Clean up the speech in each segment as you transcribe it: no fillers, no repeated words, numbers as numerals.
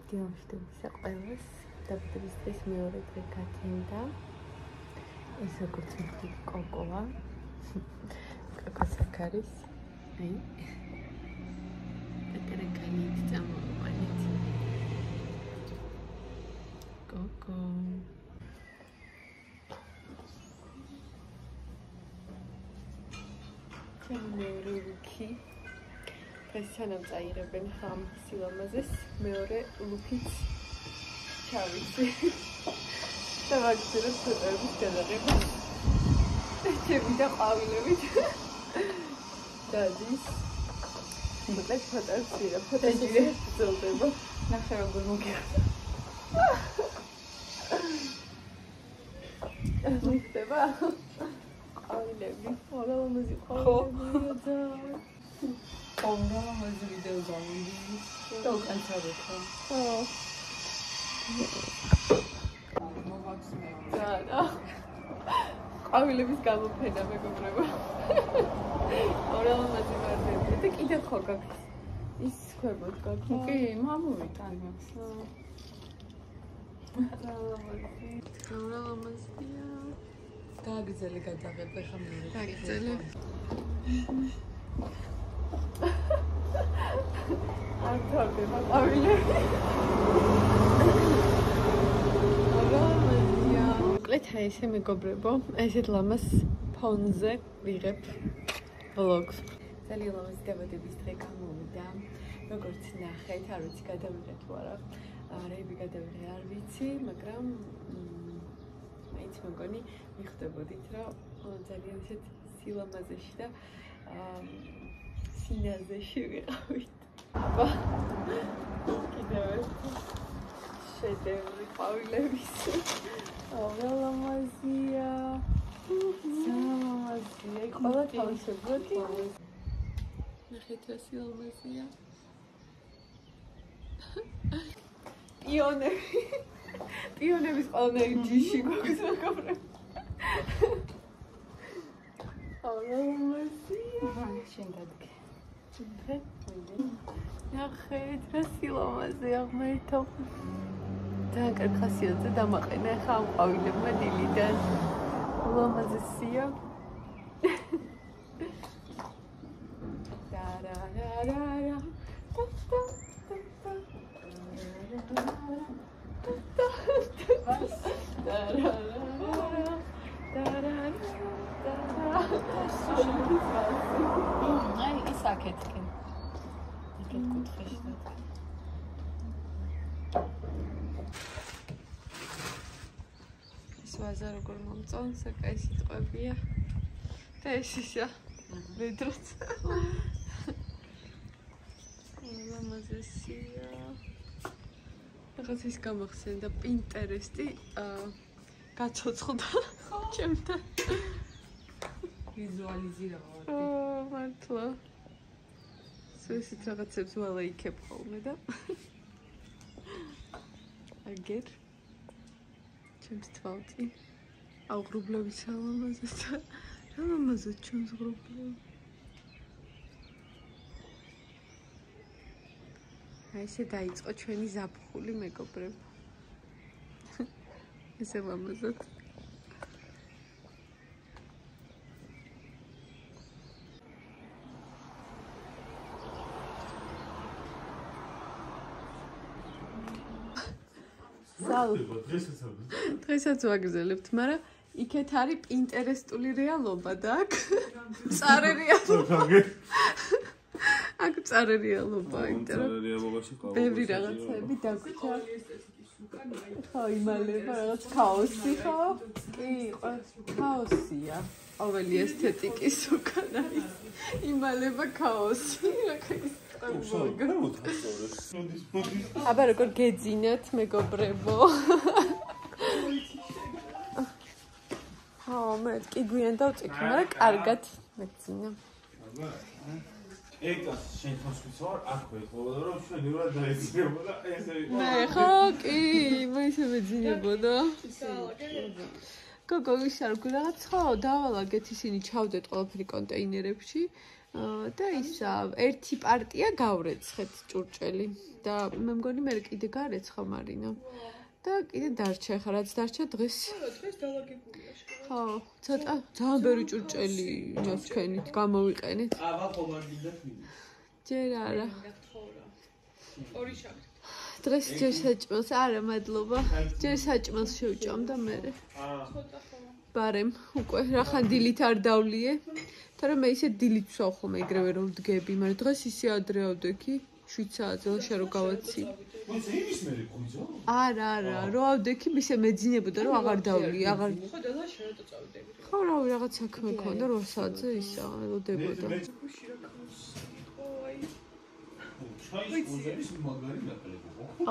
დილამშვიდობისა ყველას. დაბადების დღის მეორე დღე გათენდა. ეს როგორც მიხდით კოკოა. კოკოს აქ არის. აი. ეკრანით წამოვიყვანეთ. კოკო. მეორე ლუკი. ეს ჩანამ წაიღებენ ხამ სილამაზეს, მეორე ლუკიც ჩავიცი. და ვაგზავნებ ფოტოების გადაღება. ჩემი და ყვავილებით. დადის. მოკლედ ფოტოებს ვიღებ, ფოტოები ძელდება. ნახე როგორ მოგიხდა. მიხდება? ყვავილები, ყველამაზი ყვავილებია. Ondan hazır video zannedim. Çok enteresan. Da. Qavilebis gamopena megobreba. Oramazzi martebli და კიდე ხო გაქვს ის ქვებოთ გაქვს. კი, მამოვიტან მაქვს. Oramazziya. Გააგზელე გადაღება ხომ მეორე. გააგზელე. ანთორდება ყვავილები. ორამაზია. მოკლედ ესე მეგობრებო, ესეთ ლამას ფონზე ვიღებ ვლოგს. ძალიან ლამაზი დაბადების დღე გამოვიდა. როგორც ნახეთ, არ ვიცი გადავიღე თუ არა. რეები გადავიღე არ ვიცი, მაგრამ მაინც მეგონი მიხვდებოდით, რომ ძალიან ესეთ სილამაზეში და სინაზეში ვიყავით. აბა კიდევ შედევრი ყვავილების. ლამაზია. ლამაზია. ყველა თავისებურად. ნახეთ რა სილამაზია. პიონები. პიონების ყველანაირი ჯიში გვაქვს მეგობრებო. ლამაზია. შენ დადგე. ნახეთ რა სილამაზეა ღმერთო. ძალიან კარგი ხასიათზე დამაყენა ხა ამ ყვავილებმა დილიდან. ლამაზია. დარარარა. აი ის აქეთკენ. იქეთ კუთხეში დადგა. ეს ვაზა როგორ მომწონს, აკაი სიტყვებია. და ეს ისა. მედროც. ლამაზია. რაღაც ის გამახსენდა პინტერესტი, გაცოცხლდა ჩემთან. ვიზუალიზირებდი. მართლა. ესეთ რაღაცებს ვალაიქებ ხოლმე და აგერ ჩემს თვალწი აღრუბლების ალამაზეს და რა ლამაზად ჩვენს ღრუბლები. აი ესე დაიწყო ჩვენი ზაფხული მეგობრებო. ესე ლამაზად. დღესაც ვაგზელებთ, მაგრამ იქეთ არის პინტერესტული რეალობა და აქ მწარე რეალობა. აქ მწარე რეალობა, იმიტომ რომ ბევრი რაღაცები დაგვიჭა. ხო, იმალება რაღაც ქაოსი ხო? კი, ქაოსია. ყოველი ესთეტიკის უკან არის. იმალება ქაოსი. აბა როგორ გეძინათ მეგობრებო. მე კი გვიან დავწიქი, მაგრამ კარგად მეძინა. ეკას შენ თავს ვარ, აქვე ხოლმე რომ შენივრად დაეცინებოდა ესე. მე ხო კი, მოიშვე მეძინებოდა. გოგო ვიშარგო რაღაც ხო დავალაგეთ ისინი ჩავდეთ ყველაფერი კონტეინერებში. და ისა ერთი პარტია გავრეცხეთ ჭურჭელი და მე მგონი მე კიდე გარეცხა მარინა და კიდე დარჩა ხა რაც დარჩა დღეს დალაგებულია ხო ცოტა ძალიან ბევრი ჭურჭელი მოსქენით გამოვიყენეთ ჯერ არა ორი შაქრი დღეს ჯერ საჭმელს არა მადლობა ჯერ საჭმელს შევჭამ და მე ბარემ უკვე რახან დილით არ დავლიე თორემ მე ისე დილით ვსვავ ხოლმე ეგრევე რომ ვდგები მაგრამ დღეს ისე ადრე ავდექი 7 საათზე შე რო გავაცი არა რო ავდექი ისე მეძინებოდა რომ აღარ დავლიე აღარ ხო და ლაშა რატო წავიდები ხო რავი რაღაც საქმე ქონდა 8 საათზე ისა ელოდებოდა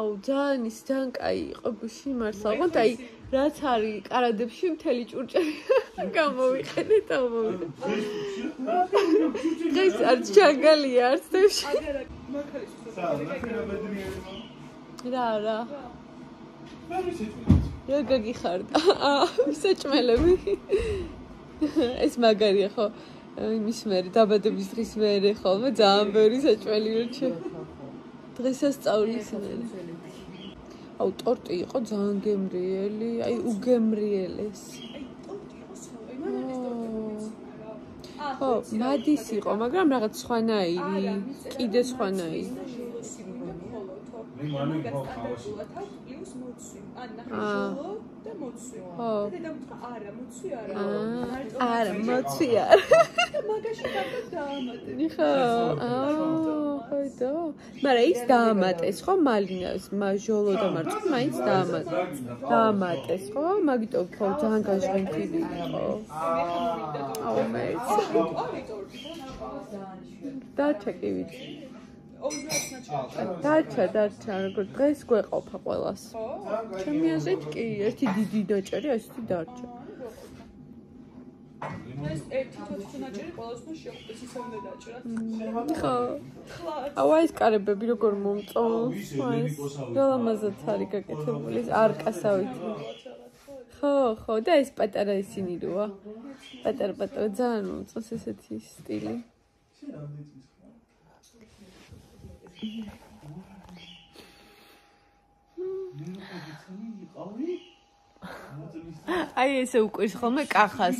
აუ ძალიან კაი იყო ბუში მართლა ოღონდ აი რაც არის კარადებში მთელი ჭურჭელი გამოვიყენეთ დღეს არ ჩაგალია არც თევში რა რა გაგიხარდა საჭმელები ეს მაგარია ხო იმის მერე დაბადების დღის მერე ხოლმე ძალიან ბევრი საჭმელი როჩე დღესასწაულის მერე აუ ტორტი იყო ძალიან გემრიელი აი უგემრიელეს ხო მადის იყო მაგრამ რაღაც სხვანაირი კიდე სხვანაირი არა მოცვი არა მაგაში კარტა დაამატე ხო მაგრამ ის დაამატეს ხო მალინას მაჟოლო და მარცხ მაინც დაამატეს ხო მაგიტომ ხო ძალიან გაჟღენთილი იყო აუ მე დარჩა კი ვიცი დარჩა როგორ დღეს გვეყოფა ყველას ჩემი აზრით კი ერთი დიდი დაჭერი ასეთი დარჩა ეს ერთი თოთი ნაჭერი ყველას უნდა შეხვდეს ისე უნდა დაჭრათ ხო აუ ეს კარებები როგორ მომწონს ეს გალამაზად არის გაკეთებული ეს არკასავით ხო და ეს პატარა ისინი როა პატარა ძალიან მომწონს ესეთი სტილი აი ესე უყურს ხოლმე კახას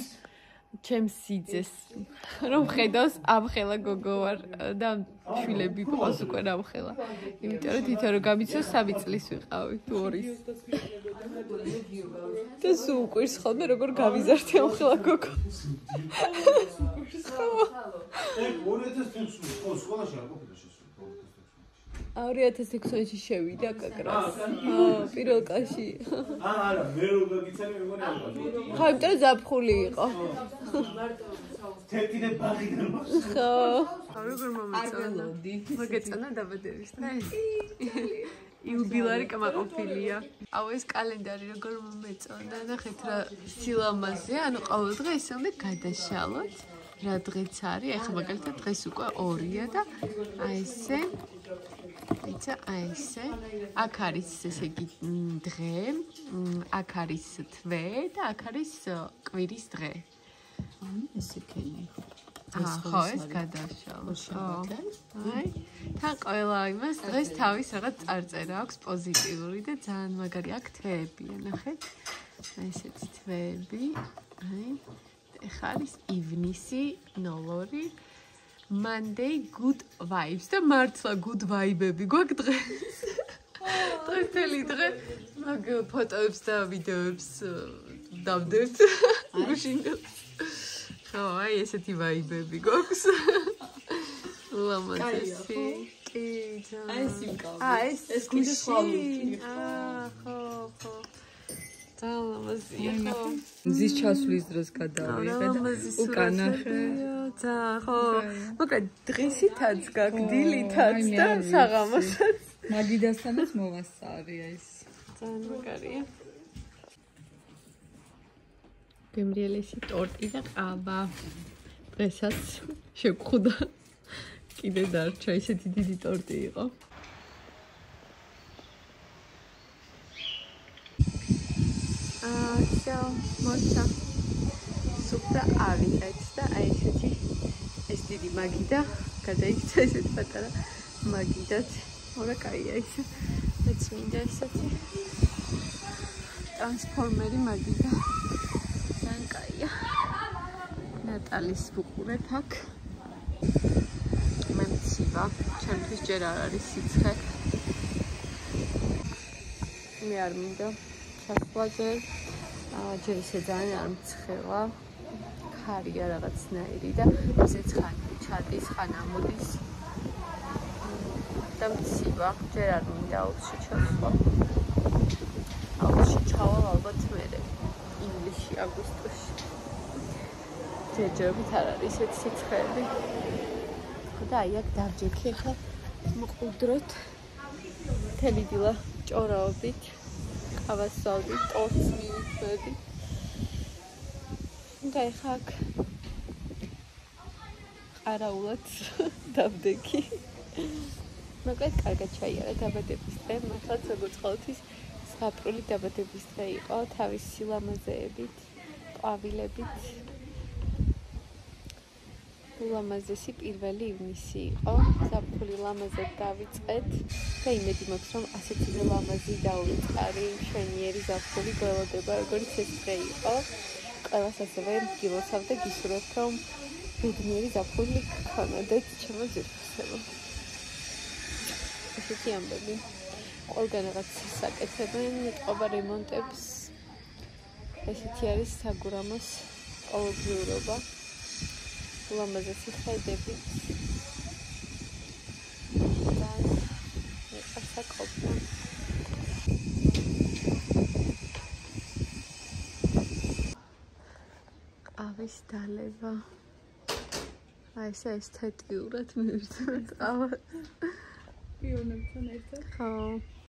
ჩემს სიძეს რომ ხედავს ამხელა გოგო ვარ და შვილები ყავს უკვე ამხელა იმიტომ რომ თვითონ რომ გამიცოს 3 წლის ვიყავი თუ 2-ის და სულ უყურს ხოლმე როგორ გავიზარდე ამხელა გოგო 2016-ში შევიდა კაკრას პირველ კლასში არა მე რო გაგიცანი მეგონი არ ხო იმიტომ რომ ზაფხული იყო თეთრი და ბაღიდან ხო როგორ მომეწონა მოგეწონა დაბადების დღე იუბილარი კამაყოფილია აუ ეს კალენდარი როგორ მომეწონა ნახეთ რა სილამაზე ანუ ყოველ დღე ისე უნდა გადაშალოთ რა დღეც არის ეხლა მაგალითად დღეს უკვე 2-ია და აი ესე იცი აი ესე აქ არის ესე იგი დღე აქ არის თვე და აქ არის კვირის დღე ესე ქენი ხო ეს გადაშალო აი თან ყველა იმას დღეს თავის რაღაც წარწერა აქვს პოზიტიური და ძალიან მაგარი აქ თვეებია ნახეთ აი ესეთი თვეები აი ეხლა არის ივნისი 0-2 Monday good vibes და მართლა good vibe-ები გვაქვს დღეს. დღეს თელი დღე მაგ ფოტოებს და ვიდეოებს დავდებთ. გუშინდ. ხო, აი ესეთი vibe-ები გვაქვს. ლამაზი. კი, ძალიან. აი სიმკავე. ეს კიდე სვალი. ხო. ლამაზია ხო. მზის ჩასვლის დროს გადავიღე და უკანახე. ხო. მოკლედ დღისითაც გაგდილითაც და საღამოსაც. მაგიდასთანაც მოვასწარია ეს. ძალიან მაგარია. გემრიელესი ტორტი და ყავა. დღესაც შეგხვდა. კიდე დარჩა ისეთი დიდი ტორტი იყო. Все, მოცა. სუფრა ავიღეთ და აი ესეთი ეს დიდი მაგი და გადაიქცა ესეთ პატარა მაგიდაც. ორა კაია ის. მეც მინდა ესეთი ტრანსფორმერი მაგი და ძალიან კაია. ნატალის ვუყურებ აქ. მე მცივა, ჩემთვის ჯერ არ არის სიცხე. მე არ მინდა ჩასვლაზე. ჯერ ისე ძალიან არ მცხელა. ხარია რაღაცნაირი და ესეც ხან ჩადის, ხან ამოდის. და მცივა, ჯერ არ მინდა აუცში ჩასვლა. აუცში ჩავალ ალბათ მერე, ივლისში, აგვისტოში. ჯერჯერობით არ არის ესეთ სიცხეები. და აი აქ დავჯექი ახლა მყუდროთ. მთელი დილა ჭორაობით, ყავას ვსვავდი, ტორტს მივიწვევდი. და ახლა აქ ყარაულად დავდექი. მაგრამ კარგად ჩაიარა დაბადების დღე, მართლაც როგორც ყოველთვის ზღაპრული დაბადების დღე იყო, თავისი სილამაზეებით, ყვავილებით. ულამაზესი 1 ივნისი იყო, ზაფხული ლამაზად დავიწყეთ და იმედი მაქვს, რომ ასეთი ლამაზი დავიწყარი, მშვენიერი ზაფხული გველოდება, როგორც ეს დღე იყო. ყველას ასევე გილოცავ და გისურვებ, რომ ბედნიერი ზაფხული გქონოდეთ ჩემო ძირფესებო. ესეთი ამბები. ყველგან რაღაც საკეთებენ, იწყობა რემონტებს. ესეთი არის საგურამოს ყოველდღიურობა. ულამაზესი ხედები. ძალიან მიყვარს ყოფნა. ყავის დალევა. აი ეს ესთეტიურად მივიწერთ ყავას. პიონებთან ერთად. ხო,